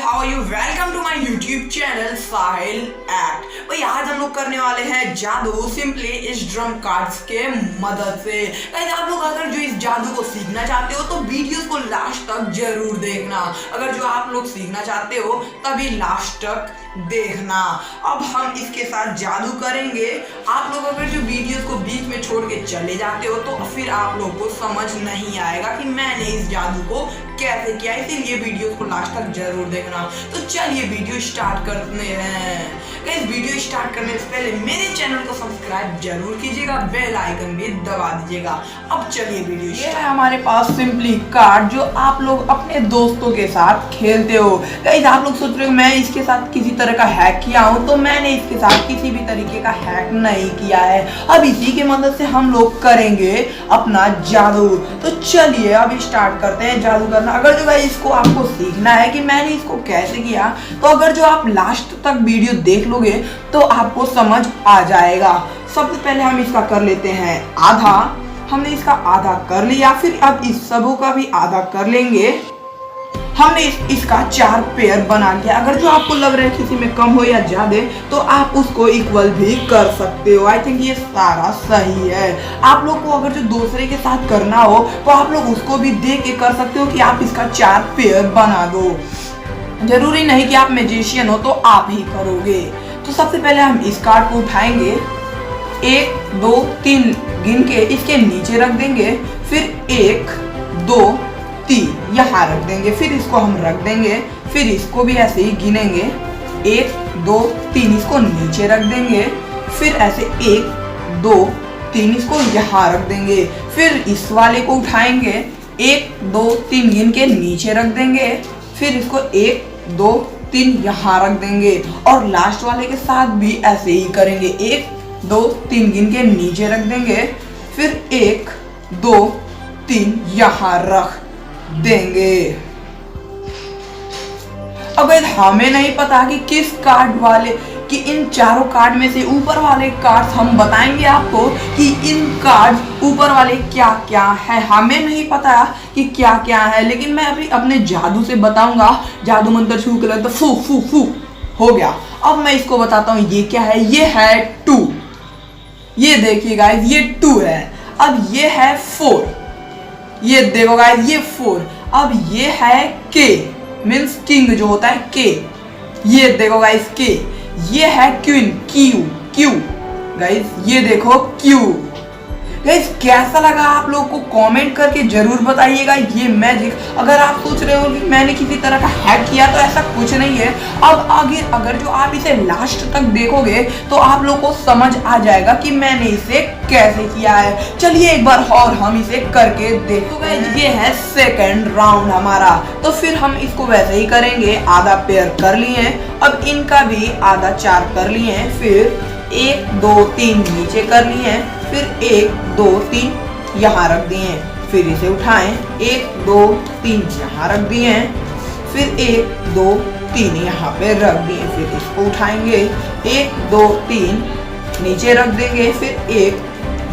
How you welcome to my YouTube channel Sahil act. भाई आज हम लोग करने वाले हैं जादू सिंपली इस ड्रम कार्ड्स के मदद से। गाइस आप लोग अगर जो इस जादू को सीखना चाहते हो तो वीडियोस को लास्ट तक जरूर देखना। अगर जो आप लोग सीखना चाहते हो तभी लास्ट तक देखना। अब हम इसके साथ जादू करेंगे। आप लोग अगर जो वीडियोस को बीच में छोड़ के चले जाते हो तो फिर आप लोग को समझ नहीं आएगा कि मैंने इस जादू को कैसे किया, इसीलिए वीडियो को लास्ट तक जरूर देखना। तो चलिए वीडियो स्टार्ट करते हैं। गाइस वीडियो स्टार्ट करने से पहले मेरे चैनल को सब्सक्राइब जरूर कीजिएगा, बेल आइकन भी दबा दीजिएगा। अब चलिए वीडियो ये है हमारे पास सिंपली कार्ड जो आप लोग अपने दोस्तों के साथ खेलते हो। गाइस आप लोग सोच रहे हो मैं इसके साथ किसी तरह का हैक किया हूँ, तो मैंने इसके साथ किसी भी तरीके का हैक नहीं किया है। अब इसी की मदद से हम लोग करेंगे अपना जादू। तो चलिए अब स्टार्ट करते हैं जादू करना। अगर जो भाई इसको आपको सीखना है कि मैंने इसको कैसे किया, तो अगर जो आप लास्ट तक वीडियो देख लोगे तो आपको समझ आ जाएगा। सबसे पहले हम इसका कर लेते हैं आधा। हमने इसका आधा कर लिया, फिर अब इस सबों का भी आधा कर लेंगे। हमने इसका 4 पेयर बना लिया। अगर जो आपको लग रहा है किसी में कम हो या ज्यादा तो आप उसको इक्वल भी कर सकते हो। आई थिंक ये सारा सही है। आप लोग को अगर जो दूसरे के साथ करना हो तो आप लोग उसको भी देख के कर सकते हो कि आप इसका 4 पेयर बना दो। जरूरी नहीं कि आप मैजिशियन हो तो आप ही करोगे। तो सबसे पहले हम इस कार्ड को उठाएंगे, 1 2 3 गिन के इसके नीचे रख देंगे, फिर 1 2 3 यहाँ रख देंगे, फिर इसको हम रख देंगे, फिर इसको भी ऐसे ही गिनेंगे, 1 2 3 इसको नीचे रख देंगे, फिर ऐसे 1 2 3 इसको यहाँ रख देंगे, फिर इस वाले को उठाएंगे, 1 2 3 गिन के नीचे रख देंगे, फिर इसको 1 2 3 यहाँ रख देंगे, और लास्ट वाले के साथ भी ऐसे ही करेंगे, 1 2 3 गिन के नीचे रख देंगे, फिर 1 2 3 यहाँ रख देंगे। अब हमें नहीं पता कि किस कार्ड वाले कि इन चारों कार्ड में से ऊपर वाले कार्ड हम बताएंगे आपको कि इन कार्ड ऊपर वाले क्या क्या है। हमें नहीं पता कि क्या क्या है, लेकिन मैं अभी अपने जादू से बताऊंगा। जादू मंत्र छू के तो फू फू फू हो गया। अब मैं इसको बताता हूँ ये क्या है। ये है 2, ये देखिए गाइस ये 2 है। अब ये है 4, ये देखो गाइस ये 4। अब ये है के मीन्स किंग जो होता है के, ये देखो गाइस के। ये है क्वीन क्यू गाइस, ये देखो क्यू। गाइस कैसा लगा आप लोगों को कमेंट करके जरूर बताइएगा ये मैजिक। अगर आप सोच रहे हो कि मैंने किसी तरह का हैक किया तो ऐसा कुछ नहीं है। अब आगे अगर जो आप इसे लास्ट तक देखोगे तो आप लोगों को समझ आ जाएगा कि मैंने इसे कैसे किया है। चलिए एक बार और हम इसे करके देखो। तो गाइस ये है सेकंड राउंड हमारा, तो फिर हम इसको वैसे ही करेंगे। आधा पेयर कर लिए, अब इनका भी आधा 4 कर लिए, फिर 1 2 3 नीचे कर लिए, फिर 1 2 3 यहाँ रख दिए, फिर इसे उठाएं, 1 2 3 यहाँ रख दिए, फिर 1 2 3 यहाँ पे रख दिए, फिर इसको उठाएंगे, 1 2 3 नीचे रख देंगे, फिर 1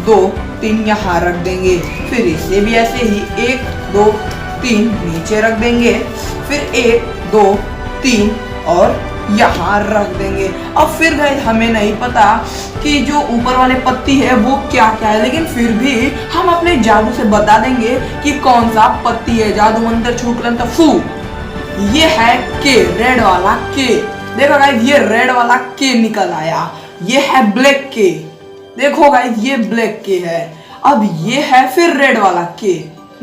2 3 यहाँ रख देंगे, फिर इसे भी ऐसे ही 1 2 3 नीचे रख देंगे, फिर 1 2 3 और यहाँ रख देंगे। अब फिर गाइस हमें नहीं पता कि जो ऊपर वाले पत्ती है वो क्या क्या है, लेकिन फिर भी हम अपने जादू से बता देंगे कि कौन सा पत्ती है। जादू मंत्र छूकलन फू, ये है के, रेड वाला के। देखो गाइस ये रेड वाला के निकल आया। ये है ब्लैक के, देखो गाइस ये ब्लैक के है। अब ये है फिर रेड वाला के,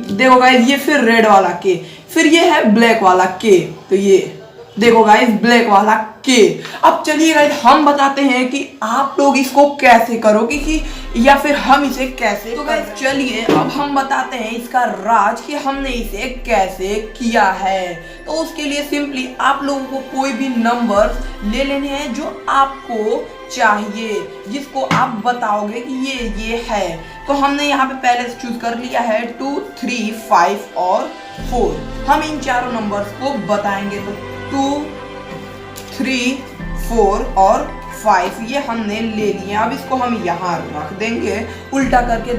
देखो गाइस ये फिर रेड वाला के, फिर ये है ब्लैक वाला के। तो ये देखो गाइस ब्लैक वाला के। अब चलिए गाइस हम बताते हैं कि आप लोग इसको कैसे करोगे कि या फिर हम इसे कैसे। तो गाइस चलिए अब हम बताते हैं इसका राज कि हमने इसे कैसे किया है। तो उसके लिए सिंपली आप लोगों को कोई भी नंबर ले लेने हैं जो आपको चाहिए, जिसको आप बताओगे कि ये है। तो हमने यहाँ पे पहले से चूज कर लिया है 2 3 5 और 4। हम इन चारों नंबर्स को बताएंगे। तो 2 3 4 और 5 ये हमने ले लिया। अब इसको हम यहाँ रख देंगे उल्टा करके।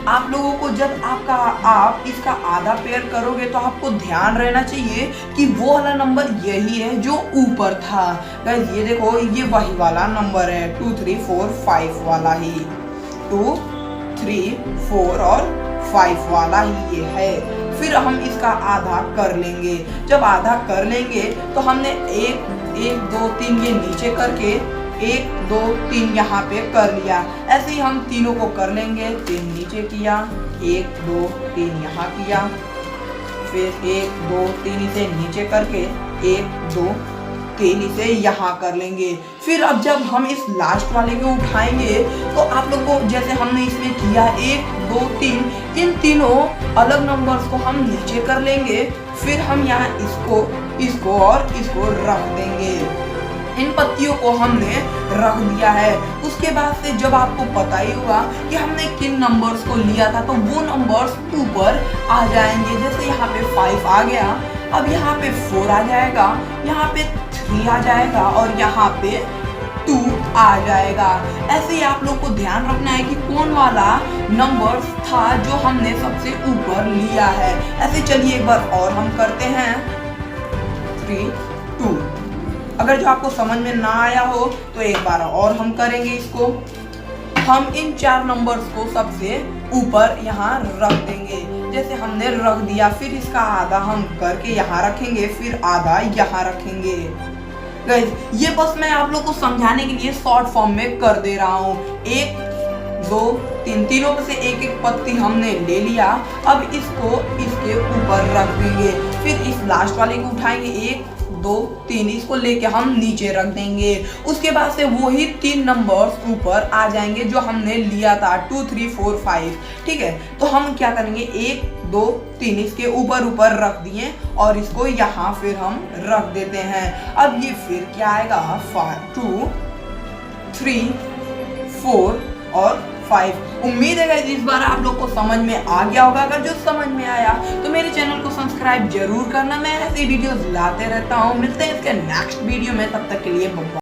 आप लोगों को जब आप इसका आधा पेयर करोगे तो आपको ध्यान रहना चाहिए कि वो वाला नंबर यही है जो ऊपर था। गाइस ये देखो, ये वही वाला नंबर है, 2 3 4 5 वाला ही, 2 3 4 और 5 वाला ही ये है। फिर हम इसका आधा कर लेंगे। जब आधा कर लेंगे तो हमने 1 2 3 ये नीचे करके 1 2 3 यहाँ पे कर लिया। ऐसे ही हम तीनों को कर लेंगे। 3 नीचे किया, 1 2 3 यहाँ किया, फिर 1 2 3 इसे नीचे करके 1 2 3 इसे यहाँ कर लेंगे। फिर अब जब हम इस लास्ट वाले को उठाएंगे तो आप लोग को जैसे हमने इसमें किया 1 2 3, इन तीनों अलग नंबर्स को हम नीचे कर लेंगे। फिर हम यहाँ इसको और इसको रख देंगे। इन पत्तियों को हमने रख दिया है। उसके बाद से जब आपको पता ही होगा कि हमने किन नंबर्स को लिया था, तो वो नंबर्स ऊपर आ जाएंगे। जैसे यहाँ पे 5 आ गया, अब यहाँ पे 4 आ जाएगा, यहाँ पे 3 आ जाएगा और यहाँ पे 2 आ जाएगा। ऐसे ही आप लोग को ध्यान रखना है कि कौन वाला नंबर था जो हमने सबसे ऊपर लिया है। ऐसे चलिए एक बार और हम करते हैं, 3 2। अगर जो आपको समझ में ना आया हो तो एक बार और हम करेंगे इसको। हम इन 4 नंबर्स को सबसे ऊपर यहाँ रख देंगे। जैसे हमने रख दिया, फिर इसका आधा हम करके यहाँ रखेंगे, फिर आधा यहाँ रखेंगे। गाइस ये बस मैं आप लोग को समझाने के लिए शॉर्ट फॉर्म में कर दे रहा हूँ। 1 2 3, तीनों में से एक एक पत्ती हमने ले लिया। अब इसको इसके ऊपर रख देंगे। फिर इस लास्ट वाले को उठाएंगे, 1 2 3, इसको लेके हम नीचे रख देंगे। उसके बाद से वही 3 नंबर्स ऊपर आ जाएंगे जो हमने लिया था, 2 3 4 5। ठीक है, तो हम क्या करेंगे, 1 2 3 इसके ऊपर ऊपर रख दिए और इसको यहाँ फिर हम रख देते हैं। अब ये फिर क्या आएगा, 2 3 4 और 5। उम्मीद है गाइस इस बार आप लोग को समझ में आ गया होगा। अगर जो समझ में आया तो मेरे चैनल को सब्सक्राइब जरूर करना। मैं ऐसी वीडियोस लाते रहता हूँ। मिलते हैं इसके नेक्स्ट वीडियो में, तब तक के लिए बाय।